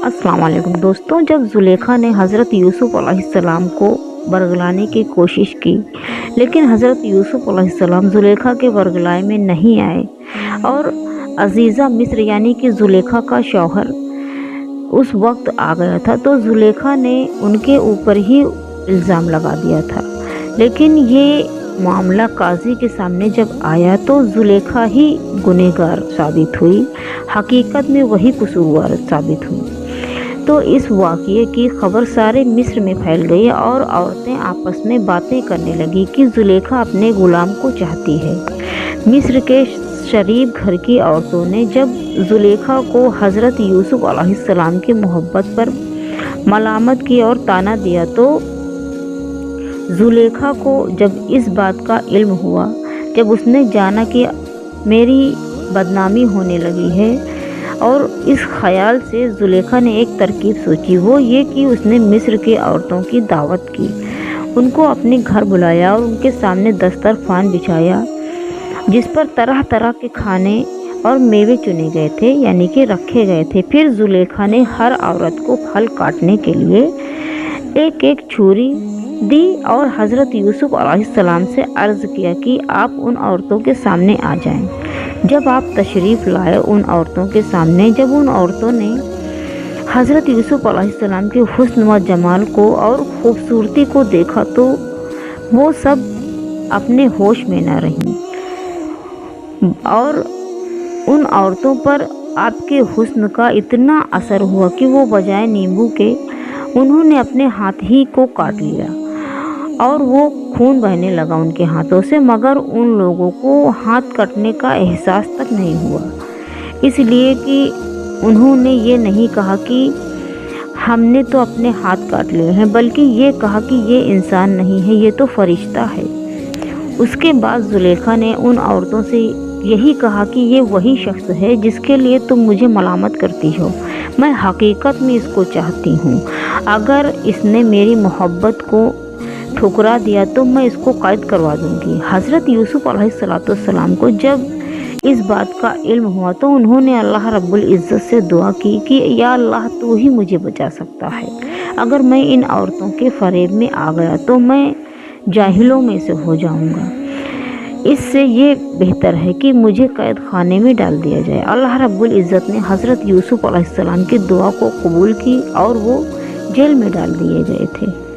अस्सलाम वालेकुम दोस्तों, जब जुलेखा ने हज़रत यूसुफ अलैहिस्सलाम को बरगलाने की कोशिश की, लेकिन हज़रत यूसुफ अलैहिस्सलाम जुलेखा के बरगलाए में नहीं आए और अजीज़ा मिस्र यानी कि जुलेखा का शौहर उस वक्त आ गया था, तो जुलेखा ने उनके ऊपर ही इल्ज़ाम लगा दिया था। लेकिन ये मामला काजी के सामने जब आया तो जुलेखा ही गुनहगार साबित हुई, हकीकत में वही कसूरवार साबित हुई। तो इस वाक़ये की खबर सारे मिस्र में फैल गई और औरतें आपस में बातें करने लगी कि जुलेखा अपने ग़ुलाम को चाहती है। मिस्र के शरीफ घर की औरतों ने जब जुलेखा को हज़रत यूसुफ अलैहिस्सलाम की मोहब्बत पर मलामत की और ताना दिया, तो जुलेखा को जब इस बात का इल्म हुआ, जब उसने जाना कि मेरी बदनामी होने लगी है, और इस ख्याल से जुलेखा ने एक तरकीब सोची, वो ये कि उसने मिस्र की औरतों की दावत की, उनको अपने घर बुलाया और उनके सामने दस्तरखान बिछाया जिस पर तरह तरह के खाने और मेवे चुने गए थे यानी कि रखे गए थे। फिर जुलेखा ने हर औरत को फल काटने के लिए एक एक छुरी दी और हज़रत यूसुफ अलैहिस्सलाम से अर्ज़ किया कि आप उन औरतों के सामने आ जाएं। जब आप तशरीफ़ लाए उन औरतों के सामने, जब उन औरतों ने हज़रत यूसुफ अलैहिस्सलाम के हुस्न व जमाल को और ख़ूबसूरती को देखा, तो वो सब अपने होश में न रहीं और उन औरतों पर आपके हुस्न का इतना असर हुआ कि वो बजाय नींबू के उन्होंने अपने हाथ ही को काट लिया और वो खून बहने लगा उनके हाथों से, मगर उन लोगों को हाथ कटने का एहसास तक नहीं हुआ, इसलिए कि उन्होंने ये नहीं कहा कि हमने तो अपने हाथ काट लिए हैं, बल्कि ये कहा कि ये इंसान नहीं है, ये तो फरिश्ता है। उसके बाद जुलेखा ने उन औरतों से यही कहा कि ये वही शख्स है जिसके लिए तुम मुझे मलामत करती हो, मैं हकीकत में इसको चाहती हूँ। अगर इसने मेरी मोहब्बत को ठुकरा दिया तो मैं इसको कैद करवा दूंगी। हज़रत यूसुफ अलैहिस्सलाम को जब इस बात का इल्म हुआ तो उन्होंने अल्लाह रब्बुल इज़्ज़त से दुआ की कि या अल्लाह, तू ही मुझे बचा सकता है। अगर मैं इन औरतों के फरेब में आ गया तो मैं जाहिलों में से हो जाऊंगा। इससे ये बेहतर है कि मुझे कैद खाने में डाल दिया जाए। अल्लाह रब्बुल इज़्ज़त ने हज़रत यूसुफ अलैहिस्सलाम की दुआ को कबूल की और वो जेल में डाल दिए गए थे।